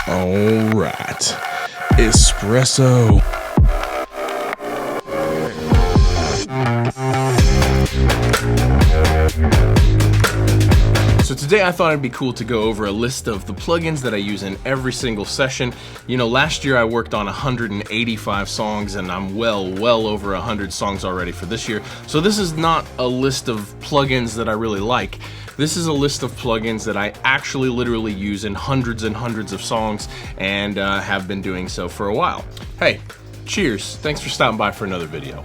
All right, espresso. So today I thought it'd be cool to go over a list of the plugins that I use in every single session. You know, last year I worked on 185 songs and I'm well over 100 songs already for this year. So this is not a list of plugins that I really like. This is a list of plugins that I actually literally use in hundreds and hundreds of songs and have been doing so for a while. Hey, cheers. Thanks for stopping by for another video.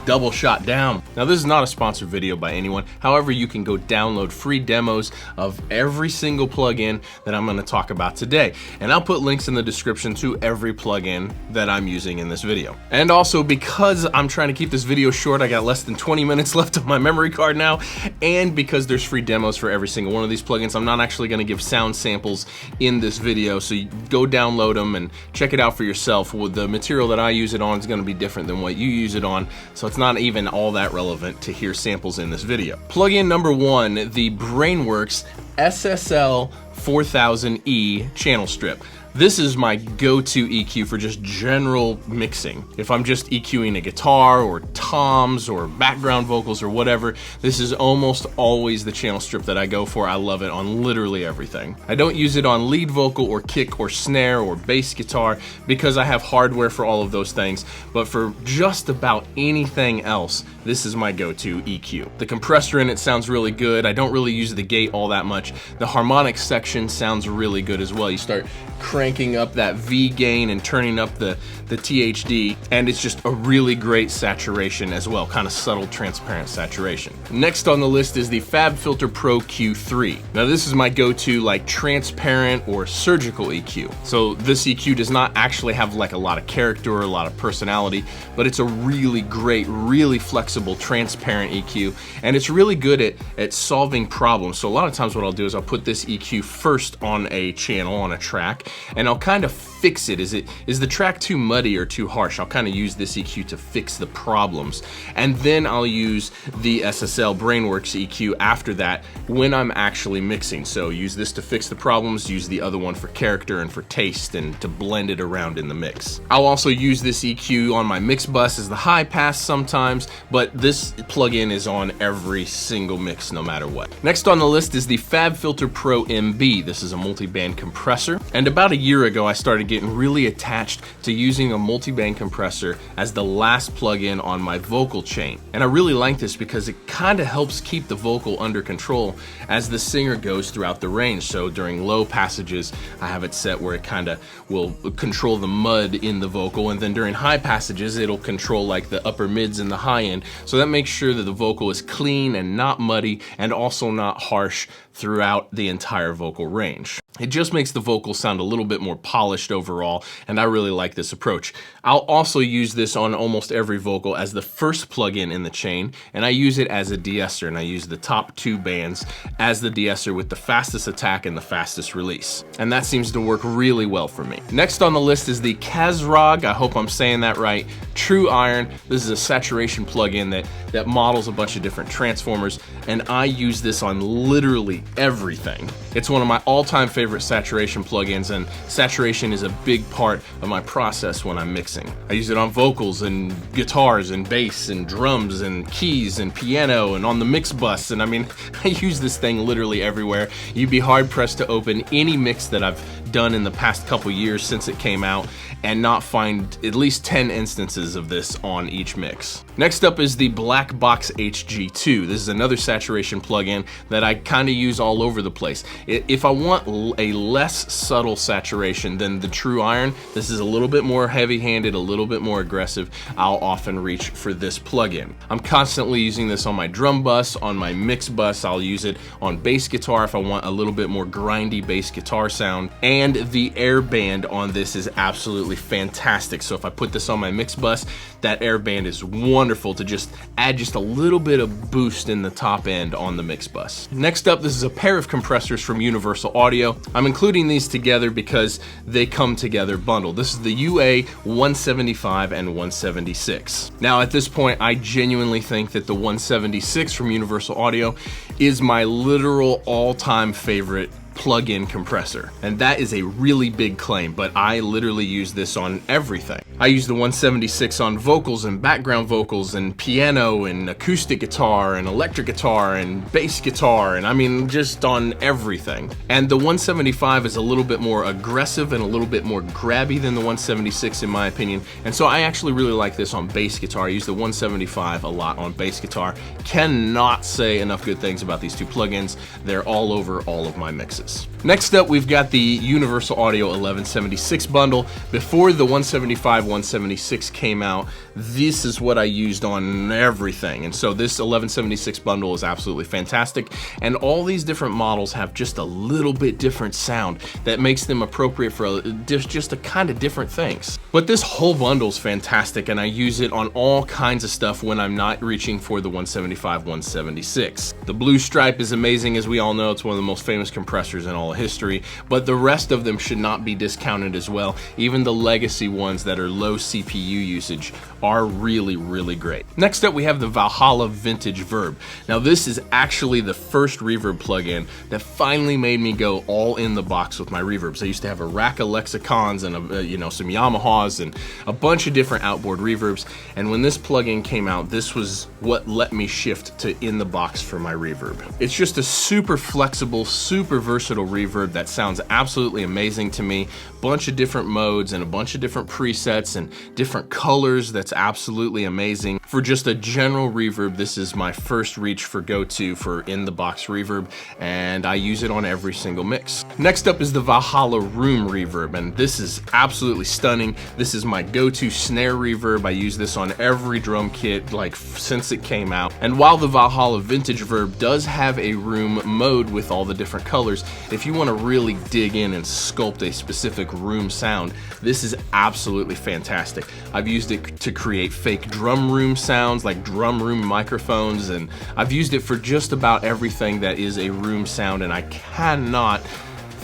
Double shot down. Now this is not a sponsored video by anyone. However, you can go download free demos of every single plugin that I'm going to talk about today. And I'll put links in the description to every plugin that I'm using in this video. And also, because I'm trying to keep this video short, I got less than 20 minutes left on my memory card now. And because there's free demos for every single one of these plugins, I'm not actually going to give sound samples in this video. So you go download them and check it out for yourself. Well, the material that I use it on is going to be different than what you use it on. So it's not even all that relevant to hear samples in this video. Plugin number one, the Brainworx SSL 4000E channel strip. This is my go-to EQ for just general mixing. If I'm just EQing a guitar or toms or background vocals or whatever, this is almost always the channel strip that I go for. I love it on literally everything. I don't use it on lead vocal or kick or snare or bass guitar because I have hardware for all of those things, but for just about anything else, this is my go-to EQ. The compressor in it sounds really good. I don't really use the gate all that much. The harmonic section sounds really good as well. You start cranking up that V gain and turning up the THD, and it's just a really great saturation as well, kind of subtle transparent saturation. Next on the list is the FabFilter Pro Q3. Now this is my go-to like transparent or surgical EQ. So this EQ does not actually have like a lot of character or a lot of personality, but it's a really great, really flexible, transparent EQ, and it's really good at solving problems. So a lot of times what I'll do is I'll put this EQ first on a channel, on a track, and I'll kind of fix it. Is the track too muddy or too harsh? I'll kind of use this EQ to fix the problems. And then I'll use the SSL Brainworx EQ after that when I'm actually mixing. So use this to fix the problems, use the other one for character and for taste and to blend it around in the mix. I'll also use this EQ on my mix bus as the high pass sometimes, but this plugin is on every single mix no matter what. Next on the list is the FabFilter Pro MB. This is a multi-band compressor. And about a year ago, I started getting really attached to using a multi-band compressor as the last plugin on my vocal chain. And I really like this because it kind of helps keep the vocal under control as the singer goes throughout the range. So during low passages, I have it set where it kind of will control the mud in the vocal, and then during high passages, it'll control like the upper mids and the high end. So that makes sure that the vocal is clean and not muddy and also not harsh throughout the entire vocal range. It just makes the vocal sound a little bit more polished overall, and I really like this approach. I'll also use this on almost every vocal as the first plugin in the chain, and I use it as a de-esser, and I use the top two bands as the de-esser with the fastest attack and the fastest release. And that seems to work really well for me. Next on the list is the Kazrog, I hope I'm saying that right, True Iron. This is a saturation plugin that models a bunch of different transformers, and I use this on literally everything. It's one of my all-time favorite saturation plugins, and saturation is a big part of my process when I'm mixing. I use it on vocals and guitars and bass and drums and keys and piano and on the mix bus, and I mean, I use this thing literally everywhere. You'd be hard-pressed to open any mix that I've done in the past couple years since it came out and not find at least 10 instances of this on each mix. Next up is the Blackbox HG2. This is another saturation plugin that I kind of use all over the place. If I want a less subtle saturation than the True Iron, this is a little bit more heavy-handed, a little bit more aggressive, I'll often reach for this plugin. I'm constantly using this on my drum bus, on my mix bus. I'll use it on bass guitar if I want a little bit more grindy bass guitar sound. And the air band on this is absolutely fantastic. So if I put this on my mix bus, that air band is wonderful to just add just a little bit of boost in the top end on the mix bus. Next up, this is a pair of compressors from Universal Audio. I'm including these together because they come together bundled. This is the UA 175 and 176. Now at this point, I genuinely think that the 176 from Universal Audio is my literal all-time favorite plug-in compressor. And that is a really big claim, but I literally use this on everything. I use the 176 on vocals and background vocals and piano and acoustic guitar and electric guitar and bass guitar, and I mean just on everything. And the 175 is a little bit more aggressive and a little bit more grabby than the 176 in my opinion, and so I actually really like this on bass guitar. I use the 175 a lot on bass guitar. Cannot say enough good things about these two plugins. They're all over all of my mixes. Next up, we've got the Universal Audio 1176 bundle. Before the 175 176 came out, this is what I used on everything, and so this 1176 bundle is absolutely fantastic, and all these different models have just a little bit different sound that makes them appropriate for just a kind of different things. But this whole bundle is fantastic, and I use it on all kinds of stuff when I'm not reaching for the 175 176. The Blue Stripe is amazing, as we all know. It's one of the most famous compressors in all of history, but the rest of them should not be discounted as well. Even the legacy ones that are low CPU usage are really, really great. Next up, we have the Valhalla Vintage Verb. Now this is actually the first reverb plugin that finally made me go all in the box with my reverbs. I used to have a rack of Lexicons and some Yamahas and a bunch of different outboard reverbs, and when this plugin came out, this was what let me shift to in the box for my reverb. It's just a super flexible, super versatile reverb that sounds absolutely amazing to me. Bunch of different modes and a bunch of different presets and different colors. That's absolutely amazing. For just a general reverb, this is my first reach for go-to for in-the-box reverb, and I use it on every single mix. Next up is the Valhalla Room reverb, and this is absolutely stunning. This is my go-to snare reverb. I use this on every drum kit like since it came out. And while the Valhalla Vintage Verb does have a room mode with all the different colors, if you want to really dig in and sculpt a specific room sound, this is absolutely fantastic. I've used it to create fake drum room sounds, like drum room microphones, and I've used it for just about everything that is a room sound, and I cannot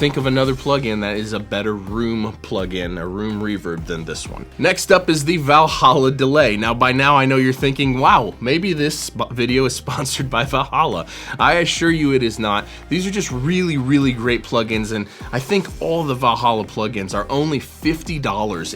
think of another plugin that is a better room plugin, a room reverb, than this one. Next up is the Valhalla Delay. Now by now I know you're thinking, wow, maybe this video is sponsored by Valhalla. I assure you it is not. These are just really, really great plugins, and I think all the Valhalla plugins are only $50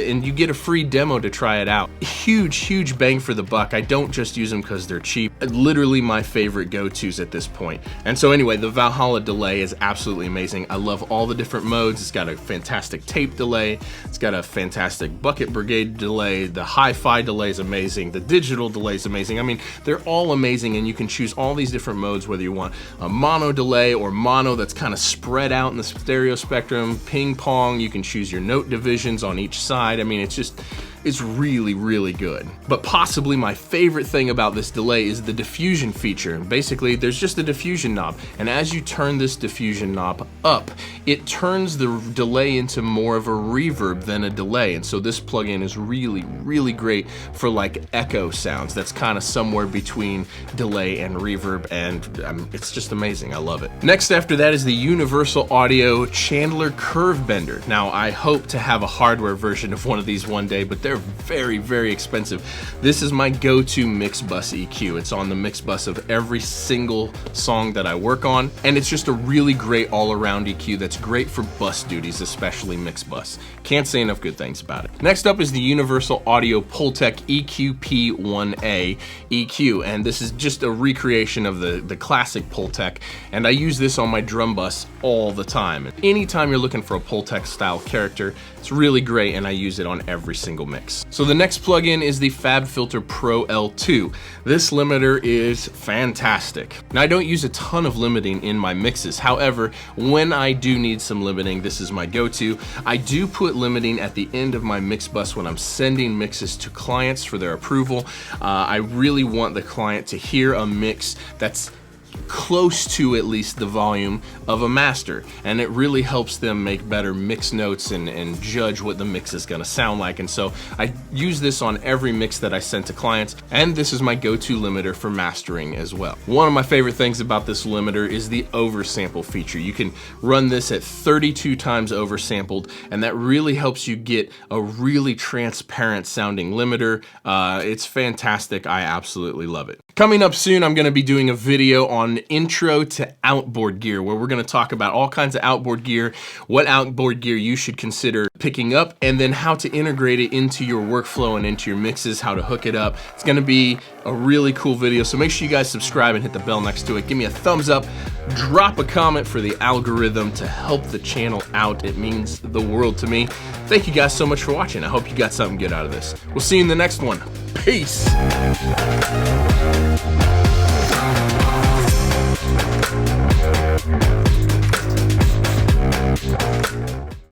and you get a free demo to try it out. Huge bang for the buck. I don't just use them because they're cheap. Literally my favorite go-tos at this point. And so anyway, the Valhalla Delay is absolutely amazing. I love all the different modes. It's got a fantastic tape delay. It's got a fantastic bucket brigade delay. The hi-fi delay is amazing. The digital delay is amazing. I mean, they're all amazing, and you can choose all these different modes, whether you want a mono delay or mono that's kind of spread out in the stereo spectrum, ping pong. You can choose your note divisions on each side. I mean, it's really, really good. But possibly my favorite thing about this delay is the diffusion feature. Basically, there's just a diffusion knob, and as you turn this diffusion knob up, it turns the delay into more of a reverb than a delay, and so this plugin is really, really great for like echo sounds. That's kind of somewhere between delay and reverb, and it's just amazing. I love it. Next after that is the Universal Audio Chandler Curvebender. Now, I hope to have a hardware version of one of these one day, but they're very, very expensive. This is my go-to mix bus EQ. It's on the mix bus of every single song that I work on, and it's just a really great all-around EQ that's great for bus duties, especially mix bus. Can't say enough good things about it. Next up is the Universal Audio Pultec EQP1A EQ, and this is just a recreation of the classic Pultec, and I use this on my drum bus all the time. Anytime you're looking for a Pultec style character, it's really great, and I use it on every single mix. So the next plugin is the FabFilter Pro L2. This limiter is fantastic. Now, I don't use a ton of limiting in my mixes. However, when I do need some limiting, this is my go-to. I do put limiting at the end of my mix bus when I'm sending mixes to clients for their approval. I really want the client to hear a mix that's close to at least the volume of a master, and it really helps them make better mix notes and judge what the mix is going to sound like. And so I use this on every mix that I send to clients, and this is my go-to limiter for mastering as well. One of my favorite things about this limiter is the oversample feature. You can run this at 32 times oversampled, and that really helps you get a really transparent sounding limiter. It's fantastic. I absolutely love it. Coming up soon, I'm gonna be doing a video on intro to outboard gear, where we're gonna talk about all kinds of outboard gear, what outboard gear you should consider picking up, and then how to integrate it into your workflow and into your mixes, how to hook it up. It's gonna be a really cool video, so make sure you guys subscribe and hit the bell next to it. Give me a thumbs up, drop a comment for the algorithm to help the channel out. It means the world to me. Thank you guys so much for watching. I hope you got something good out of this. We'll see you in the next one. Peace.